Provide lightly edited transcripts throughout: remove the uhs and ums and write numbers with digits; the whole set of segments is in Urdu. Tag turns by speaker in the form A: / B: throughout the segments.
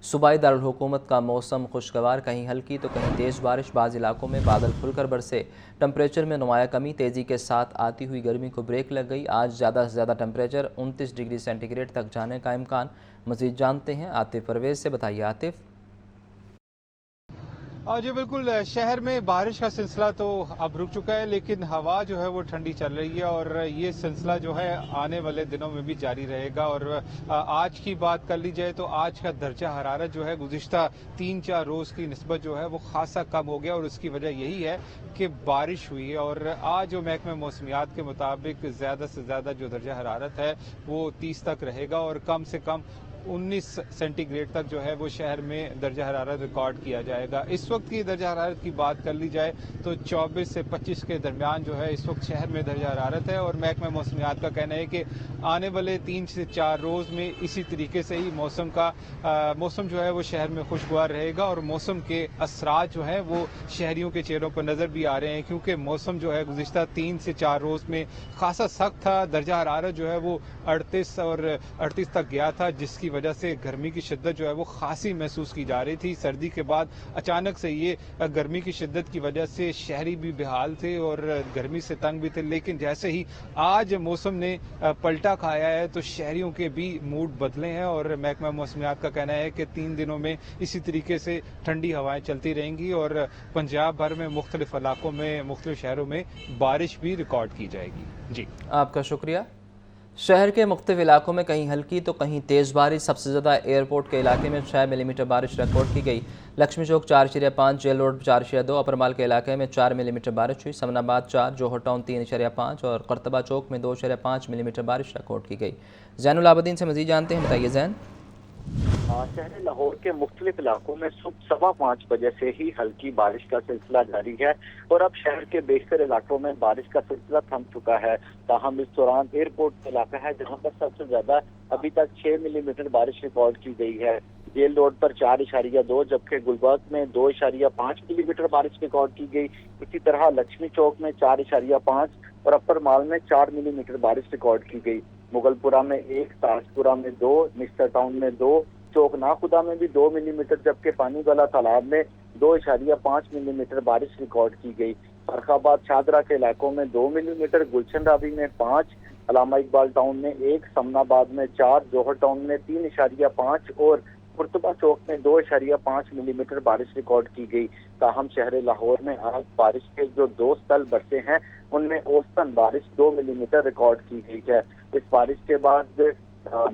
A: صوبائی دارالحکومت کا موسم خوشگوار، کہیں ہلکی تو کہیں تیز بارش، بعض علاقوں میں بادل کھل کر برسے۔ ٹمپریچر میں نمایاں کمی، تیزی کے ساتھ آتی ہوئی گرمی کو بریک لگ گئی۔ آج زیادہ سے زیادہ ٹمپریچر 29 ڈگری سینٹی گریڈ تک جانے کا امکان۔ مزید جانتے ہیں عاطف پرویز سے۔ بتائیے عاطف۔
B: جی بالکل، شہر میں بارش کا سلسلہ تو اب رک چکا ہے، لیکن ہوا جو ہے وہ ٹھنڈی چل رہی ہے اور یہ سلسلہ جو ہے آنے والے دنوں میں بھی جاری رہے گا۔ اور آج کی بات کر لی جائے تو آج کا درجہ حرارت جو ہے گزشتہ 3-4 روز کی نسبت جو ہے وہ خاصا کم ہو گیا، اور اس کی وجہ یہی ہے کہ بارش ہوئی ہے۔ اور آج جو محکمہ موسمیات کے مطابق زیادہ سے زیادہ جو درجہ حرارت ہے وہ 30 تک رہے گا، اور کم سے کم 19 سینٹی گریڈ تک جو ہے وہ شہر میں درجہ حرارت ریکارڈ کیا جائے گا۔ اس وقت کی درجہ حرارت کی بات کر لی جائے تو 24 سے 25 کے درمیان جو ہے اس وقت شہر میں درجہ حرارت ہے، اور محکمہ موسمیات کا کہنا ہے کہ آنے والے 3 سے 4 روز میں اسی طریقے سے ہی موسم جو ہے وہ شہر میں خوشگوار رہے گا، اور موسم کے اثرات جو ہیں وہ شہریوں کے چہروں پر نظر بھی آ رہے ہیں، کیونکہ موسم جو ہے گزشتہ 3 سے 4 روز میں خاصا سخت تھا۔ درجہ حرارت جو ہے وہ 38 اور 38 تک گیا تھا، جس کی وجہ سے گرمی کی شدت جو ہے وہ خاصی محسوس کی جا رہی تھی۔ سردی کے بعد اچانک سے یہ گرمی کی شدت کی وجہ سے شہری بھی بحال تھے اور گرمی سے تنگ بھی تھے، لیکن جیسے ہی آج موسم نے پلٹا کھایا ہے تو شہریوں کے بھی موڈ بدلے ہیں، اور محکمہ موسمیات کا کہنا ہے کہ 3 دنوں میں اسی طریقے سے ٹھنڈی ہوائیں چلتی رہیں گی، اور پنجاب بھر میں مختلف علاقوں میں مختلف شہروں میں بارش بھی ریکارڈ کی جائے گی۔ جی
A: آپ کا شکریہ۔ شہر کے مختلف علاقوں میں کہیں ہلکی تو کہیں تیز بارش، سب سے زیادہ ایئرپورٹ کے علاقے میں 6 ملی میٹر بارش ریکارڈ کی گئی۔ لکشمی چوک 4.5، جیل روڈ 4.2، اپر مال کے علاقے میں 4 ملی میٹر بارش ہوئی۔ سمن آباد 4، جوہر ٹاؤن 3.5 اور قرطبہ چوک میں 2.5 ملی میٹر بارش ریکارڈ کی گئی۔ زین العابدین سے مزید جانتے ہیں، بتائیے زین۔
C: شہر لاہور کے مختلف علاقوں میں صبح 5:15 بجے سے ہی ہلکی بارش کا سلسلہ جاری ہے، اور اب شہر کے بیشتر علاقوں میں بارش کا سلسلہ تھم چکا ہے۔ تاہم اس دوران ایئرپورٹ کا علاقہ ہے جہاں پر سب سے زیادہ ابھی تک 6 ملی میٹر بارش ریکارڈ کی گئی ہے۔ جیل روڈ پر 4.2، جبکہ گلبرگ میں 2.5 ملی میٹر بارش ریکارڈ کی گئی۔ اسی طرح لکشمی چوک میں 4.5 اور اپر مال میں 4 ملی میٹر بارش ریکارڈ کی گئی۔ مغل پورہ میں 1، تاجپورہ میں 2، مسٹر ٹاؤن میں 2، چوک ناخدا میں بھی 2 ملی میٹر، جبکہ پانی والا تالاب میں 2.5 ملی میٹر بارش ریکارڈ کی گئی۔ فرخ آباد شاہدرہ کے علاقوں میں 2 ملی میٹر، گلشن رابی میں 5، علامہ اقبال ٹاؤن میں 1، سمن آباد میں 4، جوہر ٹاؤن میں 3.5 اور قرطبہ چوک میں 2.5 ملی میٹر بارش ریکارڈ کی گئی۔ تاہم شہر لاہور میں آج بارش کے جو 2 سپیل برسے ہیں ان میں اوسطاً بارش 2 ملی میٹر ریکارڈ کی گئی ہے۔ اس بارش کے بعد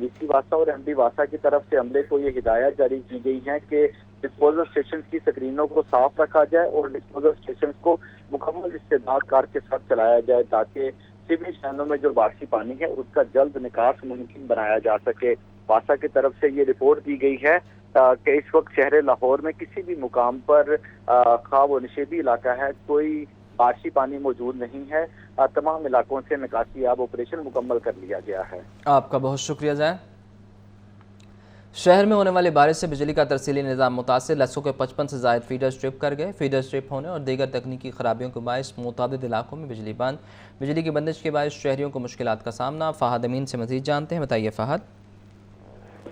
C: وی سی واسا اور ایم ڈی واسا کی طرف سے عملے کو یہ ہدایت جاری کی گئی ہے کہ ڈسپوزل اسٹیشن کی سکرینوں کو صاف رکھا جائے اور ڈسپوزل اسٹیشن کو مکمل استعداد کار کے ساتھ چلایا جائے، تاکہ سیویج نالوں میں جو بارشی پانی ہے اس کا جلد نکاس ممکن بنایا جا سکے۔ واسا کی طرف سے یہ رپورٹ دی گئی ہے کہ اس وقت شہر لاہور میں کسی بھی مقام پر خواہ و نشیبی علاقہ ہے کوئی بارشی پانی موجود نہیں ہے۔ تمام علاقوں سے نکاسی آب آپریشن مکمل کر لیا گیا ہے۔
A: آپ کا بہت شکریہ زین۔ شہر میں ہونے والی بارش سے بجلی کا ترسیلی نظام متاثر، لسوں کے 55 سے زائد فیڈر سٹرپ کر گئے۔ فیڈر سٹرپ ہونے اور دیگر تکنیکی خرابیوں کے باعث متعدد علاقوں میں بجلی بند۔ بجلی کی بندش کے باعث شہریوں کو مشکلات کا سامنا۔ فہد امین سے مزید جانتے ہیں، بتائیے فہد۔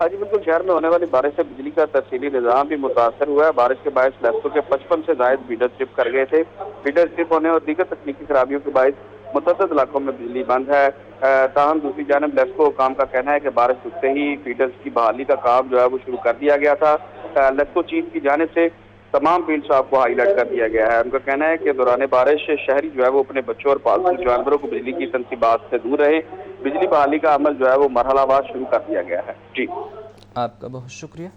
D: جی بالکل، شہر میں ہونے والی بارش سے بجلی کا ترسیلی نظام بھی متاثر ہوا ہے۔ بارش کے باعث لسوں کے 55 سے زائد فیڈر سٹرپ کر گئے تھے۔ فیڈر سٹرپ ہونے اور دیگر تکنیکی خرابیوں کے باعث متعدد علاقوں میں بجلی بند ہے۔ تاہم دوسری جانب لیسکو حکام کا کہنا ہے کہ بارش رکتے ہی فیڈرز کی بحالی کا کام جو ہے وہ شروع کر دیا گیا تھا۔ لیسکو چیف کی جانب سے تمام فیلڈ اسٹاف کو ہائی الرٹ کر دیا گیا ہے۔ ان کا کہنا ہے کہ دوران بارش شہری جو ہے وہ اپنے بچوں اور پالتو جانوروں کو بجلی کی تنصیبات سے دور رہے۔ بجلی بحالی کا عمل جو ہے وہ مرحلہ وار شروع کر دیا گیا ہے۔ جی
A: آپ کا بہت شکریہ۔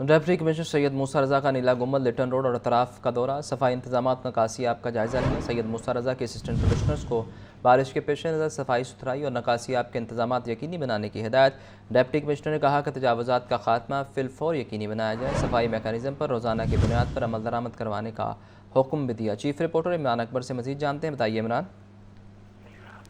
A: ڈپٹی کمشنر سید موسیٰ رضا کا نیلا گنبد، لٹن روڈ اور اطراف کا دورہ، صفائی انتظامات نکاسی آپ کا جائزہ لیا۔ سید موسیٰ رضا کے اسسٹنٹ کمشنرز کو بارش کے پیش نظر صفائی ستھرائی اور نکاسی آپ کے انتظامات یقینی بنانے کی ہدایت۔ ڈپٹی کمشنر نے کہا کہ تجاوزات کا خاتمہ فی الفور یقینی بنایا جائے۔ صفائی میکانزم پر روزانہ کی بنیاد پر عمل درآمد کروانے کا حکم بھی دیا۔ چیف رپورٹر عمران اکبر سے مزید جانتے ہیں، بتائیے عمران۔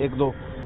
E: 1-2,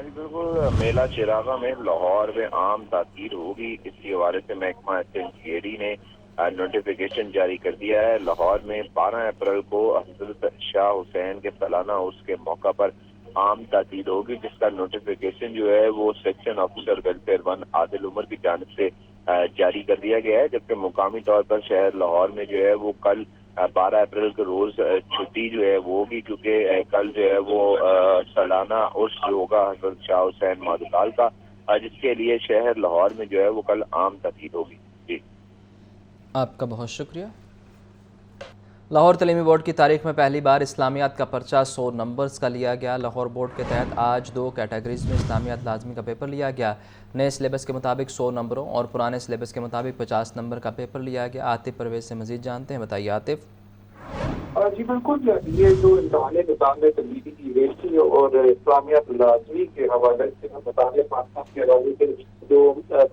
F: ہاں جی بالکل، میلہ چراغا میں لاہور میں عام تاثیر ہوگی، اس کے حوالے سے محکمہ SNGAD نے نوٹیفیکیشن جاری کر دیا ہے۔ لاہور میں 12 اپریل کو حضرت شاہ حسین کے سالانہ عرس کے موقع پر عام تعطیل ہوگی، جس کا نوٹیفیکیشن جو ہے وہ سیکشن آفیسر ویلفیئر 1 عادل عمر کی جانب سے جاری کر دیا گیا ہے، جبکہ مقامی طور پر شہر لاہور میں جو ہے وہ کل 12 اپریل کے روز چھٹی جو ہے وہ ہوگی، کیونکہ کل جو ہے وہ سالانہ عرس جو ہوگا حضرت شاہ حسین مادکال کا، جس کے لیے شہر لاہور میں جو ہے وہ کل عام تعطیل ہوگی۔ جی
A: آپ کا بہت شکریہ۔ لاہور تعلیمی بورڈ کی تاریخ میں پہلی بار اسلامیات کا پرچہ 100 نمبرز کا لیا گیا۔ لاہور بورڈ کے تحت آج 2 کیٹیگریز میں اسلامیات لازمی کا پیپر لیا گیا۔ نئے سلیبس کے مطابق 100 نمبروں اور پرانے سلیبس کے مطابق 50 نمبر کا پیپر لیا گیا۔ عاطف پرویز سے مزید جانتے ہیں، بتائیے عاطف۔
G: جی بالکل، یہ جو امتحان نظام میں تبدیلی کی گئی تھی اور اسلامیات لازمی کے حوالے سے متعلق معاملات کے حوالے سے جو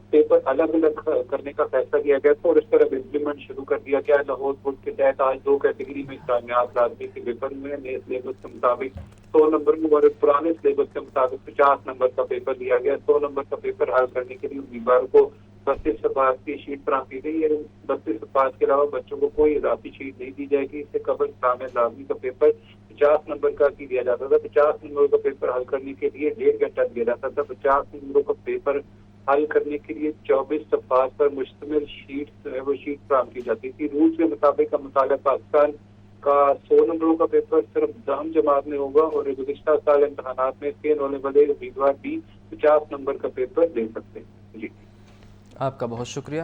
G: پیپر الگ الگ کرنے کا فیصلہ کیا گیا تھا اور اس پر اب امپلیمنٹ شروع کر دیا گیا ہے۔ لاہور بورڈ کے تحت آج 2 کیٹیگری میں اسلامیات لازمی کے پیپر ہوئے ہیں۔ نئے سلیبس کے مطابق 100 نمبر میں اور پرانے سلیبس کے مطابق 50 نمبر کا پیپر لیا گیا۔ 100 نمبر کا پیپر حل کرنے کے لیے امیدواروں کو 32 صفحات کی شیٹ فراہم کی گئی ہے۔ 32 صفحات کے علاوہ بچوں کو کوئی اضافی شیٹ نہیں دی جائے گی۔ اس سے قبل اسلامیات لازمی کا پیپر 50 نمبر کا دیا جاتا تھا۔ 50 نمبر کا پیپر حل کرنے کے لیے 1.5 گھنٹہ دیا جاتا تھا۔ 50 نمبروں کا پیپر حل کرنے کے لیے 24 صفحات پر مشتمل شیٹ فراہم کی جاتی تھی۔ رولز کے مطابق مطالعہ پاکستان کا 100 نمبروں کا پیپر صرف دہم جماعت میں ہوگا اور گزشتہ سال امتحانات میں فیل ہونے والے امیدوار بھی 50 نمبر کا پیپر دے سکتے ہیں۔ جی
A: آپ کا بہت شکریہ۔